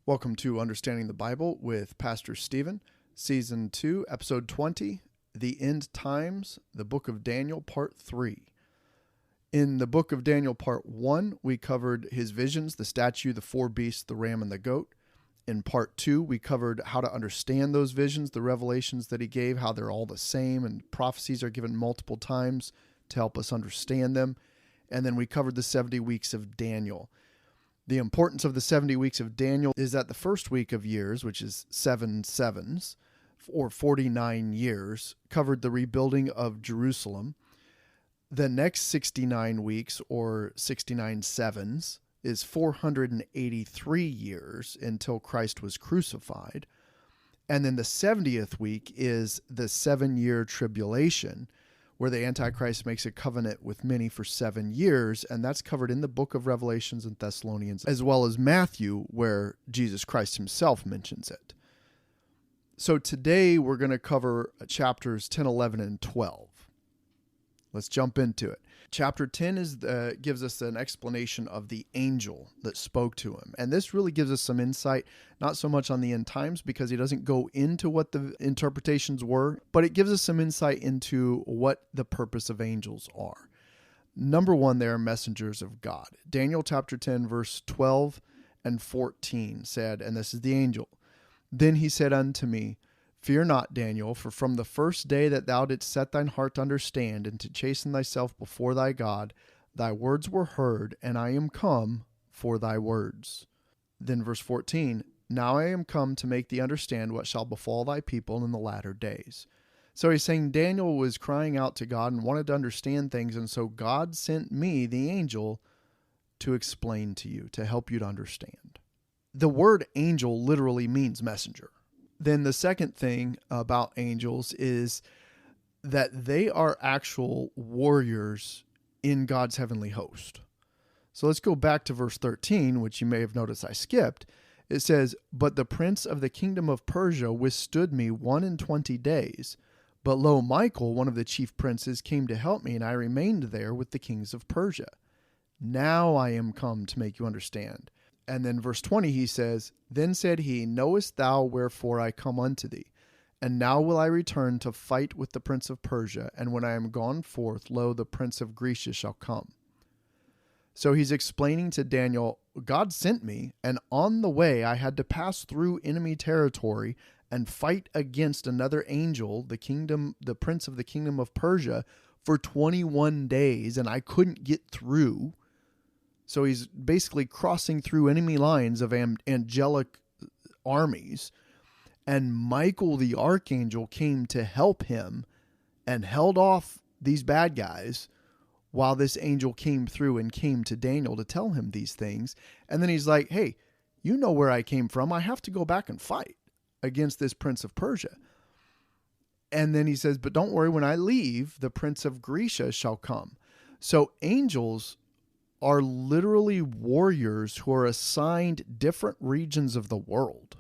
Welcome to Understanding the Bible with Pastor Stephen, Season 2, Episode 20, The End Times, the Book of Daniel, Part 3. In the Book of Daniel, Part 1, we covered his visions, the statue, the four beasts, the ram, and the goat. In Part 2, we covered how to understand those visions, the revelations that he gave, how they're all the same, and prophecies are given multiple times to help us understand them. And then we covered the 70 weeks of Daniel. The importance of the 70 weeks of Daniel is that the first week of years, which is 7 sevens, or 49 years, covered the rebuilding of Jerusalem. The next 69 weeks, or 69 sevens, is 483 years until Christ was crucified. And then the 70th week is the 7-year tribulation, where the Antichrist makes a covenant with many for 7 years, and that's covered in the book of Revelations and Thessalonians, as well as Matthew, where Jesus Christ himself mentions it. So today we're going to cover chapters 10, 11, and 12. Let's jump into it. Chapter 10 gives us an explanation of the angel that spoke to him. And this really gives us some insight, not so much on the end times because he doesn't go into what the interpretations were, but it gives us some insight into what the purpose of angels are. Number one, they are messengers of God. Daniel chapter 10, verse 12 and 14 said, and this is the angel, "Then he said unto me, Fear not, Daniel, for from the first day that thou didst set thine heart to understand and to chasten thyself before thy God, thy words were heard, and I am come for thy words." Then verse 14, "Now I am come to make thee understand what shall befall thy people in the latter days." So he's saying Daniel was crying out to God and wanted to understand things, and so God sent me, the angel, to explain to you, to help you to understand. The word angel literally means messenger. Then the second thing about angels is that they are actual warriors in God's heavenly host. So let's go back to verse 13, which you may have noticed I skipped. It says, "But the prince of the kingdom of Persia withstood me 21 days. But lo, Michael, one of the chief princes, came to help me, and I remained there with the kings of Persia. Now I am come to make you understand." And then verse 20, he says, "Then said he, Knowest thou wherefore I come unto thee? And now will I return to fight with the prince of Persia, and when I am gone forth, lo, the prince of Grecia shall come." So he's explaining to Daniel, God sent me, and on the way I had to pass through enemy territory and fight against another angel, the prince of the kingdom of Persia, for 21 days, and I couldn't get through. So he's basically crossing through enemy lines of angelic armies. And Michael the archangel came to help him and held off these bad guys while this angel came through and came to Daniel to tell him these things. And then he's like, hey, you know where I came from. I have to go back and fight against this prince of Persia. And then he says, but don't worry, when I leave, the prince of Grecia shall come. So angels are literally warriors who are assigned different regions of the world.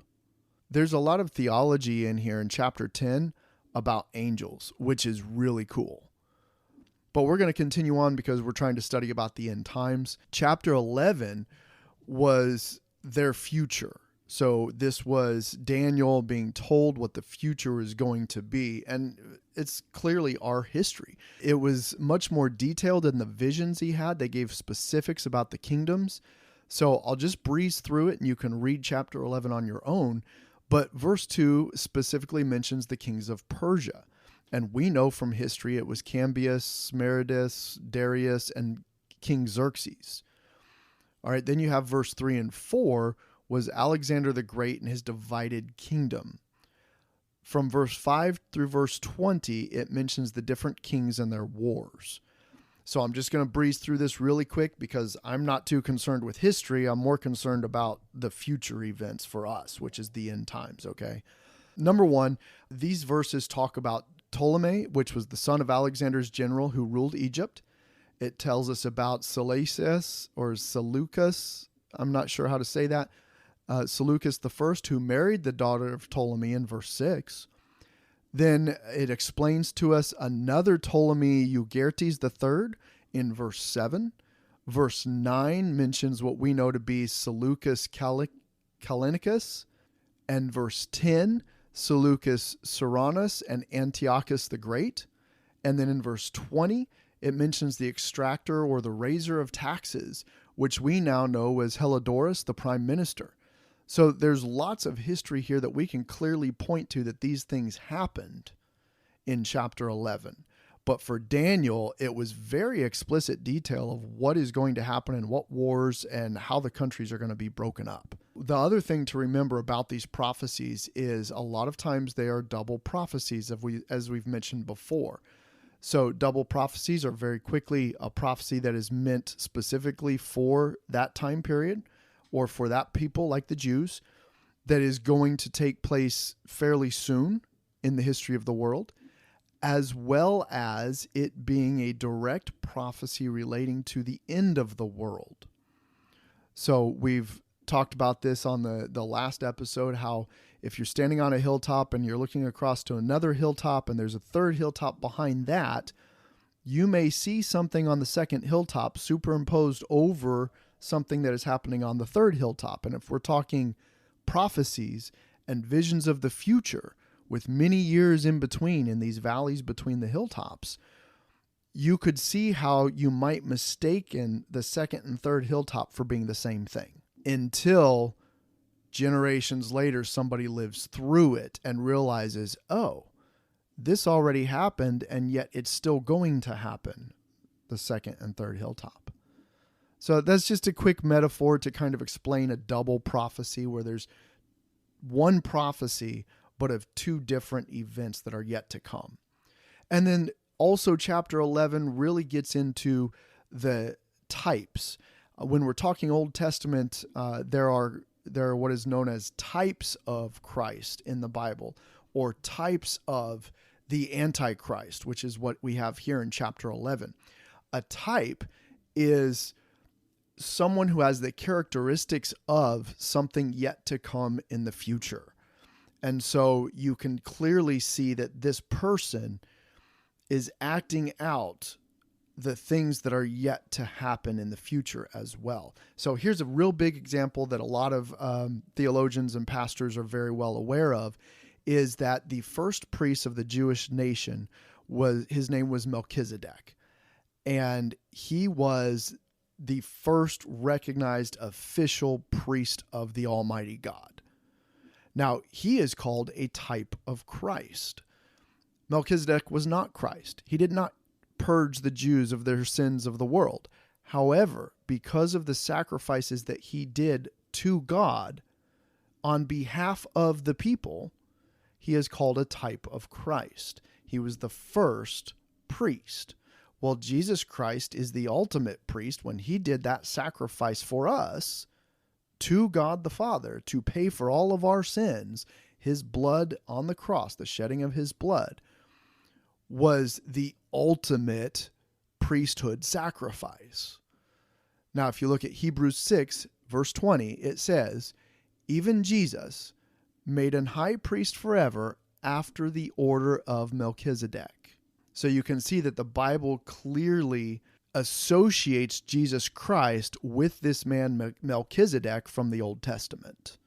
There's a lot of theology in here in chapter 10 about angels, which is really cool. But we're going to continue on because we're trying to study about the end times. Chapter 11 was their future. So this was Daniel being told what the future is going to be, and it's clearly our history. It was much more detailed in the visions he had. They gave specifics about the kingdoms. So I'll just breeze through it, and you can read chapter 11 on your own. But verse 2 specifically mentions the kings of Persia. And we know from history it was Cambyses, Meridus, Darius, and King Xerxes. All right, then you have verse 3 and 4, was Alexander the Great and his divided kingdom. From verse 5 through verse 20, it mentions the different kings and their wars. So I'm just going to breeze through this really quick because I'm not too concerned with history. I'm more concerned about the future events for us, which is the end times, okay? Number one, these verses talk about Ptolemy, which was the son of Alexander's general who ruled Egypt. It tells us about Seleucus or Seleucus. I'm not sure how to say that. Seleucus I, who married the daughter of Ptolemy in verse 6. Then it explains to us another Ptolemy, Euergetes III, in verse 7. Verse 9 mentions what we know to be Seleucus Callinicus, and verse 10, Seleucus Cyrannus and Antiochus the Great. And then in verse 20, it mentions the extractor or the raiser of taxes, which we now know as Helidorus, the prime minister. So there's lots of history here that we can clearly point to that these things happened in chapter 11. But for Daniel, it was very explicit detail of what is going to happen and what wars and how the countries are going to be broken up. The other thing to remember about these prophecies is a lot of times they are double prophecies, as we've mentioned before. So double prophecies are very quickly a prophecy that is meant specifically for that time period or for that people like the Jews that is going to take place fairly soon in the history of the world, as well as it being a direct prophecy relating to the end of the world. So we've talked about this on the last episode, how if you're standing on a hilltop and you're looking across to another hilltop and there's a third hilltop behind that, you may see something on the second hilltop superimposed over something that is happening on the third hilltop. And if we're talking prophecies and visions of the future with many years in between in these valleys between the hilltops, you could see how you might mistaken the second and third hilltop for being the same thing until generations later somebody lives through it and realizes, oh, this already happened and yet it's still going to happen, the second and third hilltop. So that's just a quick metaphor to kind of explain a double prophecy where there's one prophecy but of two different events that are yet to come. And then also chapter 11 really gets into the types. When we're talking Old Testament, there are what is known as types of Christ in the Bible, or types of the Antichrist, which is what we have here in chapter 11. A type is someone who has the characteristics of something yet to come in the future. And so you can clearly see that this person is acting out the things that are yet to happen in the future as well. So here's a real big example that a lot of theologians and pastors are very well aware of, is that the first priest of the Jewish nation his name was Melchizedek. And he was the first recognized official priest of the Almighty God. Now, he is called a type of Christ. Melchizedek was not Christ. He did not purge the Jews of their sins of the world. However, because of the sacrifices that he did to God on behalf of the people, he is called a type of Christ. He was the first priest. Well, Jesus Christ is the ultimate priest when he did that sacrifice for us to God the Father to pay for all of our sins. His blood on the cross, the shedding of his blood, was the ultimate priesthood sacrifice. Now, if you look at Hebrews 6, verse 20, it says, even Jesus made an high priest forever after the order of Melchizedek. So you can see that the Bible clearly associates Jesus Christ with this man Melchizedek from the Old Testament.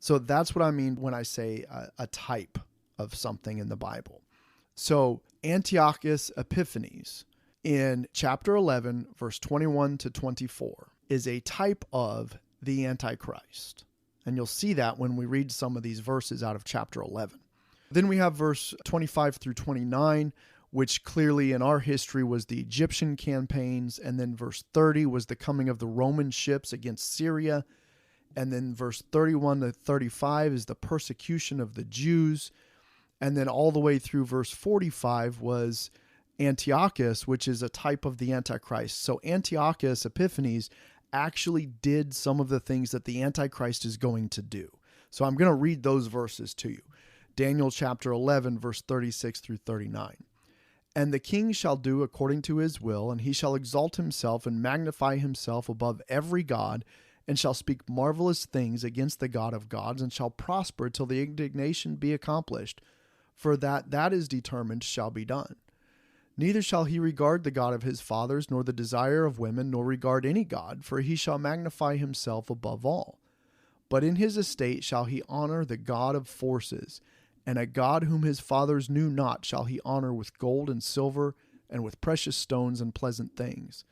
So that's what I mean when I say a type of something in the Bible. So Antiochus Epiphanes in chapter 11, verse 21 to 24 is a type of the Antichrist. And you'll see that when we read some of these verses out of chapter 11. Then we have verse 25 through 29, which clearly in our history was the Egyptian campaigns. And then verse 30 was the coming of the Roman ships against Syria. And then verse 31 to 35 is the persecution of the Jews. And then all the way through verse 45 was Antiochus, which is a type of the Antichrist. So Antiochus Epiphanes actually did some of the things that the Antichrist is going to do. So I'm going to read those verses to you. Daniel chapter 11, verse 36 through 39. And the king shall do according to his will, and he shall exalt himself and magnify himself above every god, and shall speak marvelous things against the God of gods, and shall prosper till the indignation be accomplished. For that is determined shall be done. Neither shall he regard the God of his fathers, nor the desire of women, nor regard any God, for he shall magnify himself above all. But in his estate shall he honor the God of forces, and a God whom his fathers knew not shall he honor with gold and silver, and with precious stones and pleasant things.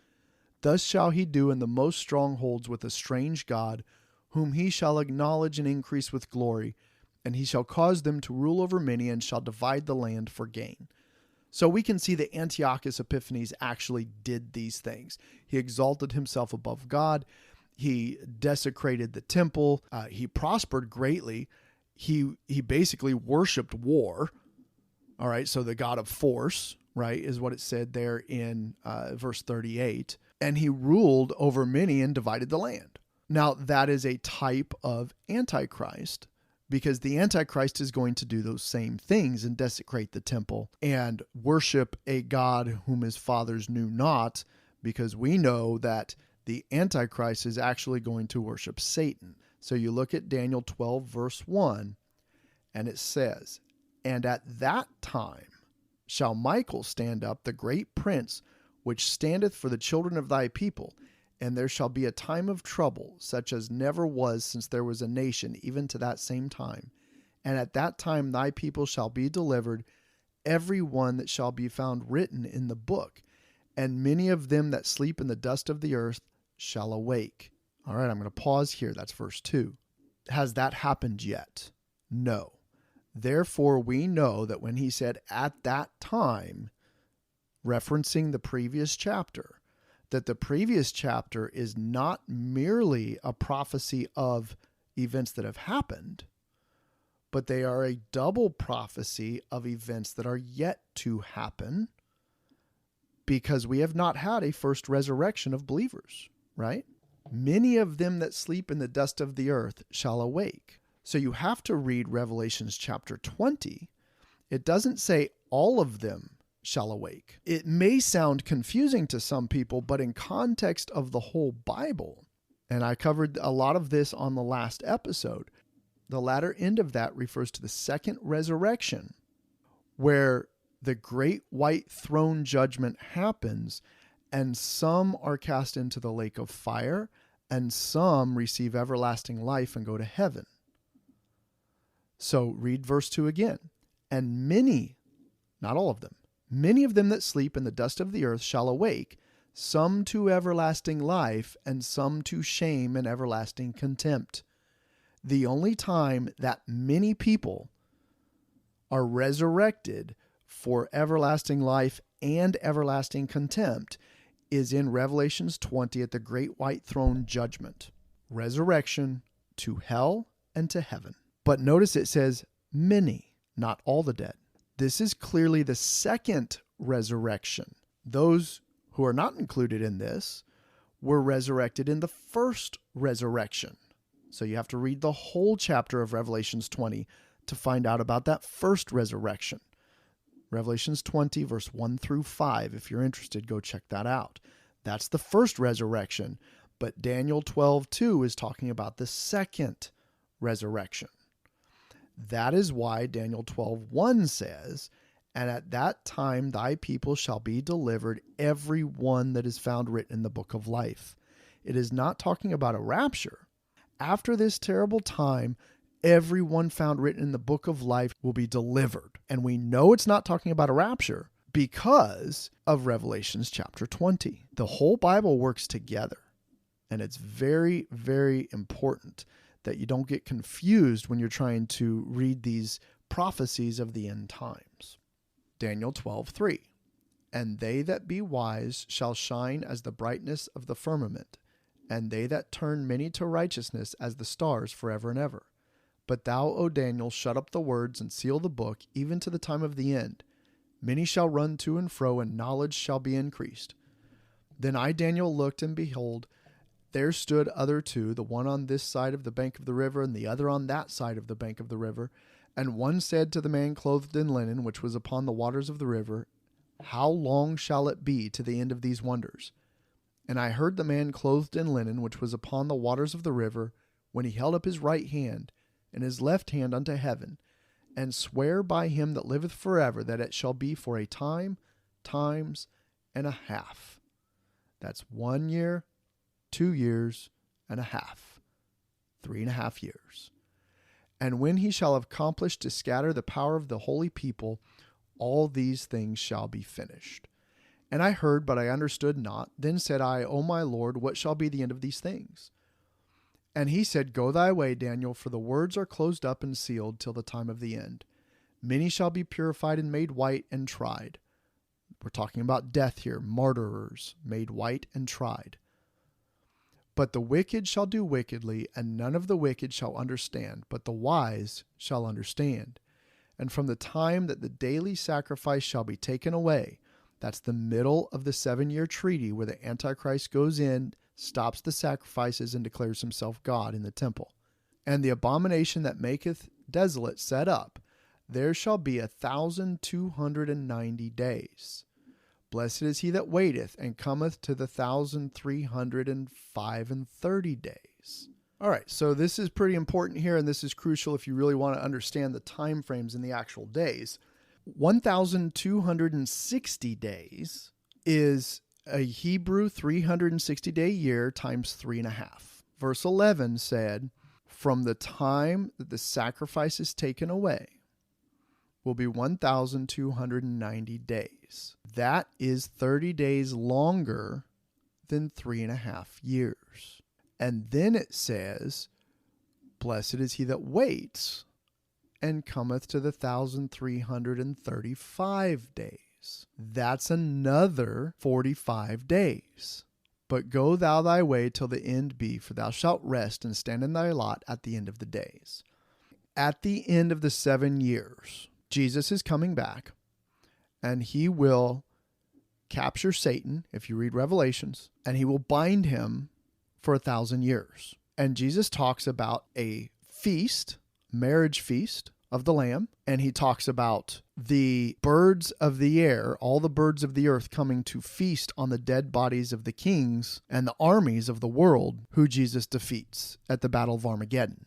Thus shall he do in the most strongholds with a strange God, whom he shall acknowledge and increase with glory, and he shall cause them to rule over many, and shall divide the land for gain. So we can see that Antiochus Epiphanes actually did these things. He exalted himself above God. He desecrated the temple. He prospered greatly. He basically worshiped war. All right, so the God of force, right, is what it said there in verse 38. And he ruled over many and divided the land. Now, that is a type of Antichrist, because the Antichrist is going to do those same things and desecrate the temple and worship a God whom his fathers knew not, because we know that the Antichrist is actually going to worship Satan. So you look at Daniel 12, verse 1, and it says, "And at that time shall Michael stand up, the great prince, which standeth for the children of thy people. And there shall be a time of trouble, such as never was since there was a nation, even to that same time. And at that time thy people shall be delivered, every one that shall be found written in the book. And many of them that sleep in the dust of the earth shall awake." All right, I'm going to pause here. That's verse 2. Has that happened yet? No. Therefore, we know that when he said at that time, referencing the previous chapter, that the previous chapter is not merely a prophecy of events that have happened, but they are a double prophecy of events that are yet to happen, because we have not had a first resurrection of believers, right? Many of them that sleep in the dust of the earth shall awake. So you have to read Revelations chapter 20. It doesn't say all of them shall awake. It may sound confusing to some people, but in context of the whole Bible, and I covered a lot of this on the last episode, the latter end of that refers to the second resurrection, where the great white throne judgment happens, and some are cast into the lake of fire, and some receive everlasting life and go to heaven. So read verse 2 again. "And many," not all of them, "many of them that sleep in the dust of the earth shall awake, some to everlasting life, and some to shame and everlasting contempt." The only time that many people are resurrected for everlasting life and everlasting contempt is in Revelations 20 at the great white throne judgment. Resurrection to hell and to heaven. But notice it says many, not all the dead. This is clearly the second resurrection. Those who are not included in this were resurrected in the first resurrection. So you have to read the whole chapter of Revelations 20 to find out about that first resurrection. Revelations 20, verse 1 through 5. If you're interested, go check that out. That's the first resurrection. But Daniel 12:2 is talking about the second resurrection. That is why Daniel 12:1 says, "And at that time thy people shall be delivered, every one that is found written in the book of life." It is not talking about a rapture. After this terrible time, everyone found written in the book of life will be delivered. And we know it's not talking about a rapture because of Revelations chapter 20. The whole Bible works together. And it's very, very important that you don't get confused when you're trying to read these prophecies of the end times. Daniel 12:3. "And they that be wise shall shine as the brightness of the firmament, and they that turn many to righteousness as the stars forever and ever. But thou, O Daniel, shut up the words and seal the book, even to the time of the end. Many shall run to and fro, and knowledge shall be increased. Then I, Daniel, looked, and behold, there stood other two, the one on this side of the bank of the river, and the other on that side of the bank of the river. And one said to the man clothed in linen, which was upon the waters of the river, How long shall it be to the end of these wonders? And I heard the man clothed in linen, which was upon the waters of the river, when he held up his right hand and his left hand unto heaven, and swear by him that liveth forever, that it shall be for a time, times, and a half." That's 1 year, 2 years, and a half. 3.5 years. And when he shall have accomplished to scatter the power of the holy people, all these things shall be finished. And I heard, but I understood not. Then said I, O my Lord, what shall be the end of these things? And he said, Go thy way, Daniel, for the words are closed up and sealed till the time of the end. Many shall be purified and made white and tried. We're talking about death here, martyrers, made white and tried. But the wicked shall do wickedly, and none of the wicked shall understand, but the wise shall understand. And from the time that the daily sacrifice shall be taken away, that's the middle of the 7-year treaty where the Antichrist goes in, stops the sacrifices, and declares himself God in the temple. And the abomination that maketh desolate set up, there shall be 1,290 days. Blessed is he that waiteth, and cometh to the 1,335 days. All right, so this is pretty important here, and this is crucial if you really want to understand the time frames in the actual days. 1,260 days is a Hebrew 360-day year times 3.5. Verse 11 said, from the time that the sacrifice is taken away will be 1,290 days. That is 30 days longer than 3.5 years. And then it says, blessed is he that waits and cometh to the 1,335 days. That's another 45 days. But go thou thy way till the end be, for thou shalt rest and stand in thy lot at the end of the days. At the end of the 7 years, Jesus is coming back, and he will capture Satan, if you read Revelations, and he will bind him for 1,000 years. And Jesus talks about a feast, marriage feast of the Lamb, and he talks about the birds of the air, all the birds of the earth coming to feast on the dead bodies of the kings and the armies of the world who Jesus defeats at the Battle of Armageddon.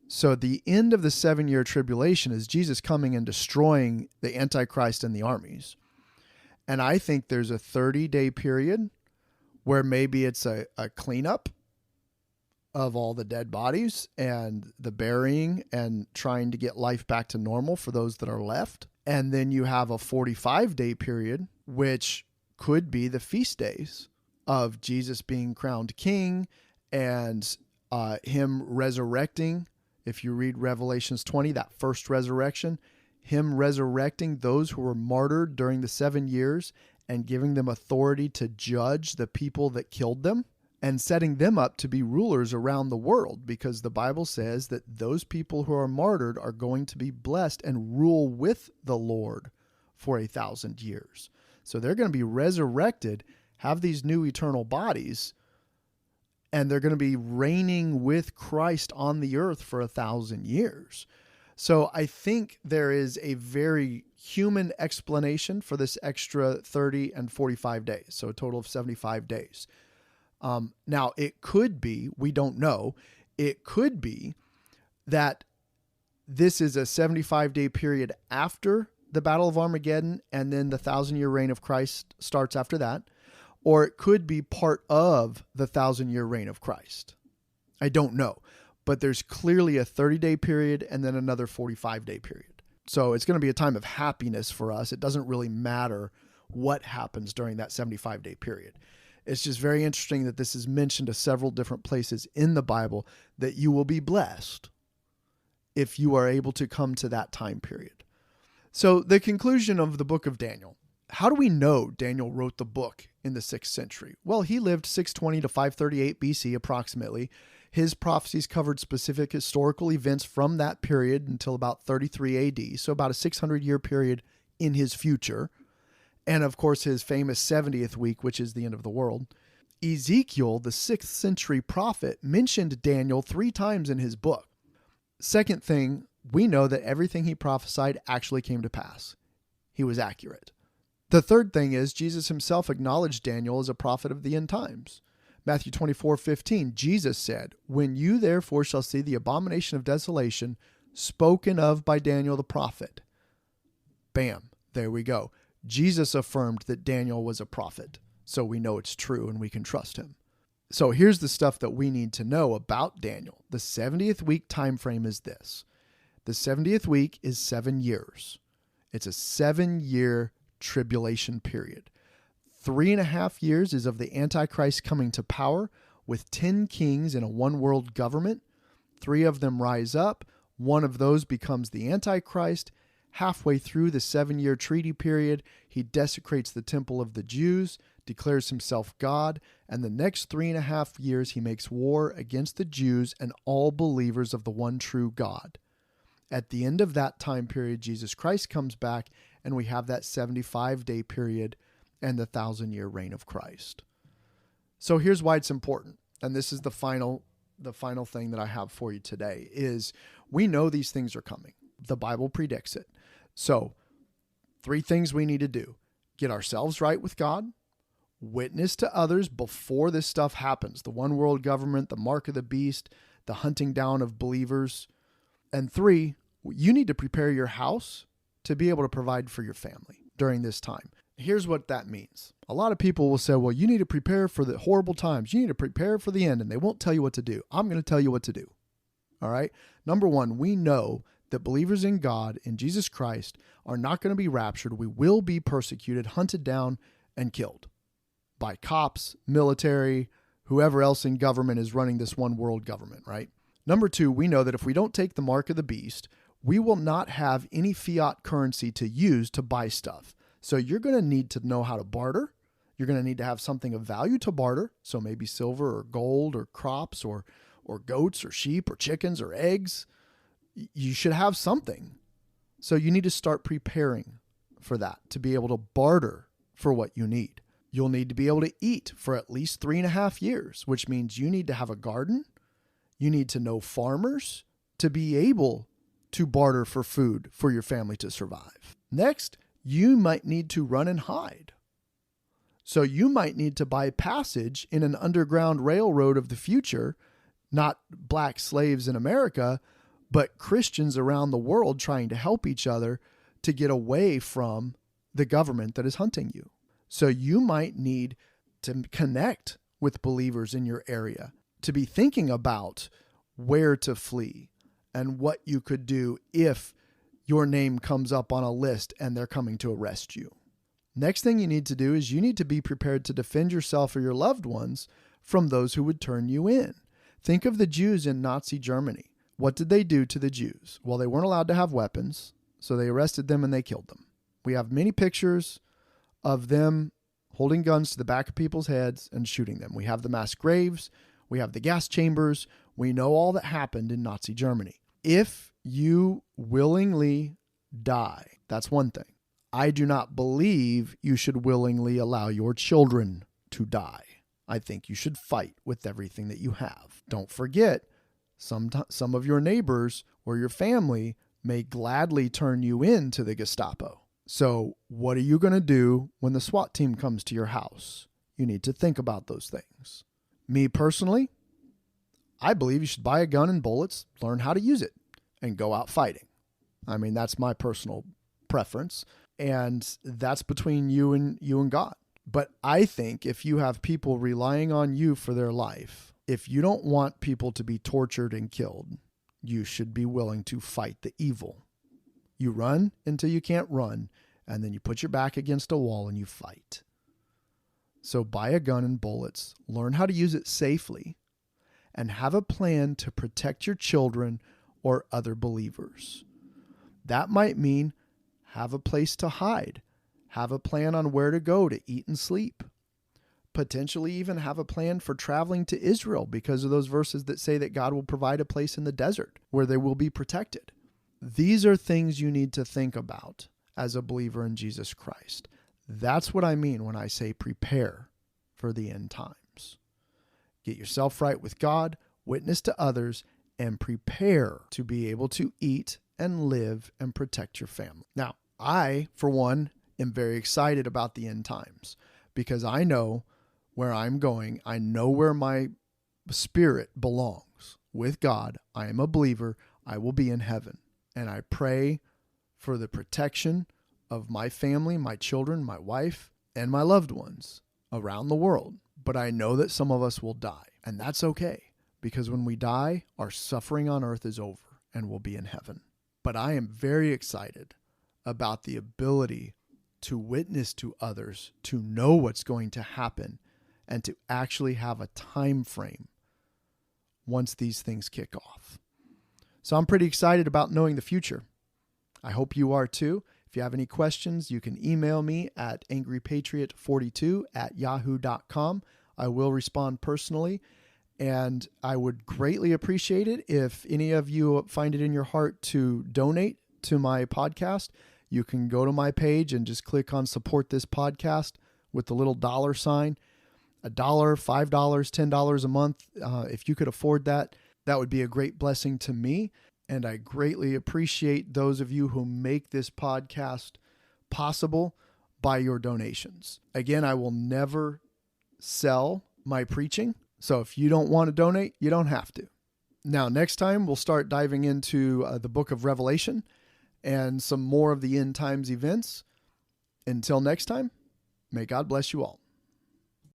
So the end of the 7-year tribulation is Jesus coming and destroying the Antichrist and the armies. And I think there's a 30-day period where maybe it's a cleanup of all the dead bodies and the burying and trying to get life back to normal for those that are left. And then you have a 45-day period, which could be the feast days of Jesus being crowned king and him resurrecting. If you read Revelations 20, that first resurrection, him resurrecting those who were martyred during the 7 years and giving them authority to judge the people that killed them and setting them up to be rulers around the world, because the Bible says that those people who are martyred are going to be blessed and rule with the Lord for 1,000 years. So they're going to be resurrected, have these new eternal bodies, and they're going to be reigning with Christ on the earth for 1,000 years. So I think there is a very human explanation for this extra 30 and 45 days. So a total of 75 days. Now it could be, we don't know, it could be that this is a 75-day period after the Battle of Armageddon, and then the 1,000-year reign of Christ starts after that. Or it could be part of the 1,000-year reign of Christ. I don't know. But there's clearly a 30-day period and then another 45-day period. So it's going to be a time of happiness for us. It doesn't really matter what happens during that 75-day period. It's just very interesting that this is mentioned to several different places in the Bible, that you will be blessed if you are able to come to that time period. So the conclusion of the book of Daniel. How do we know Daniel wrote the book in the 6th century? Well, he lived 620 to 538 BC approximately. His prophecies covered specific historical events from that period until about 33 AD, so about a 600-year period in his future. And of course, his famous 70th week, which is the end of the world. Ezekiel, the 6th century prophet, mentioned Daniel 3 times in his book. Second thing, we know that everything he prophesied actually came to pass. He was accurate. The third thing is Jesus himself acknowledged Daniel as a prophet of the end times. Matthew 24:15, Jesus said, when you therefore shall see the abomination of desolation spoken of by Daniel the prophet. Bam, there we go. Jesus affirmed that Daniel was a prophet, so we know it's true and we can trust him. So here's the stuff that we need to know about Daniel. The 70th week time frame is this. The 70th week is 7 years. It's a 7-year tribulation period. 3.5 years is of the Antichrist coming to power with 10 kings in a one-world government. 3 of them rise up. 1 of those becomes the Antichrist. Halfway through the 7-year treaty period, he desecrates the temple of the Jews, declares himself God, and the next 3.5 years he makes war against the Jews and all believers of the one true God. At the end of that time period, Jesus Christ comes back, and we have that 75-day period and the 1,000-year reign of Christ. So here's why it's important, and this is the final thing that I have for you today, is we know these things are coming. The Bible predicts it. So 3 things we need to do. Get ourselves right with God, witness to others before this stuff happens. The one world government, the mark of the beast, the hunting down of believers. And 3, you need to prepare your house to be able to provide for your family during this time. Here's what that means. A lot of people will say, well, you need to prepare for the horrible times. You need to prepare for the end, and they won't tell you what to do. I'm going to tell you what to do. All right. Number 1, we know that believers in God, in Jesus Christ, are not going to be raptured. We will be persecuted, hunted down, and killed by cops, military, whoever else in government is running this one world government, right? Number 2, we know that if we don't take the mark of the beast, we will not have any fiat currency to use to buy stuff. So you're going to need to know how to barter. You're going to need to have something of value to barter. So maybe silver or gold or crops or goats or sheep or chickens or eggs. You should have something. So you need to start preparing for that, to be able to barter for what you need. You'll need to be able to eat for at least 3.5 years, which means you need to have a garden. You need to know farmers to be able to barter for food for your family to survive. Next, you might need to run and hide. So you might need to buy passage in an underground railroad of the future, not black slaves in America, but Christians around the world trying to help each other to get away from the government that is hunting you. So you might need to connect with believers in your area, to be thinking about where to flee and what you could do if your name comes up on a list and they're coming to arrest you. Next thing you need to do is you need to be prepared to defend yourself or your loved ones from those who would turn you in. Think of the Jews in Nazi Germany. What did they do to the Jews? Well, they weren't allowed to have weapons, so they arrested them and they killed them. We have many pictures of them holding guns to the back of people's heads and shooting them. We have the mass graves. We have the gas chambers. We know all that happened in Nazi Germany. If you willingly die, that's one thing. I do not believe you should willingly allow your children to die. I think you should fight with everything that you have. Don't forget, some of your neighbors or your family may gladly turn you in to the Gestapo. So what are you going to do when the SWAT team comes to your house? You need to think about those things. Me personally, I believe you should buy a gun and bullets, learn how to use it, and go out fighting. I mean, that's my personal preference, and that's between you and God. But I think if you have people relying on you for their life, if you don't want people to be tortured and killed, you should be willing to fight the evil. You run until you can't run, and then you put your back against a wall and you fight. So buy a gun and bullets, learn how to use it safely, and have a plan to protect your children or other believers. That might mean have a place to hide, have a plan on where to go to eat and sleep, potentially even have a plan for traveling to Israel because of those verses that say that God will provide a place in the desert where they will be protected. These are things you need to think about as a believer in Jesus Christ. That's what I mean when I say prepare for the end times. Get yourself right with God, witness to others, and prepare to be able to eat and live and protect your family. Now, I, for one, am very excited about the end times because I know where I'm going. I know where my spirit belongs with God. I am a believer. I will be in heaven. And I pray for the protection of my family, my children, my wife, and my loved ones around the world. But I know that some of us will die, and that's okay, because when we die, our suffering on earth is over and we'll be in heaven. But I am very excited about the ability to witness to others, to know what's going to happen, and to actually have a time frame once these things kick off. So I'm pretty excited about knowing the future. I hope you are too. If you have any questions, you can email me at angrypatriot42@yahoo.com. I will respond personally, and I would greatly appreciate it if any of you find it in your heart to donate to my podcast. You can go to my page and just click on support this podcast with the little dollar sign. $1, $5, $10 a month. If you could afford that, that would be a great blessing to me. And I greatly appreciate those of you who make this podcast possible by your donations. Again, I will never sell my preaching. So if you don't want to donate, you don't have to. Now, next time we'll start diving into the book of Revelation and some more of the end times events. Until next time, may God bless you all.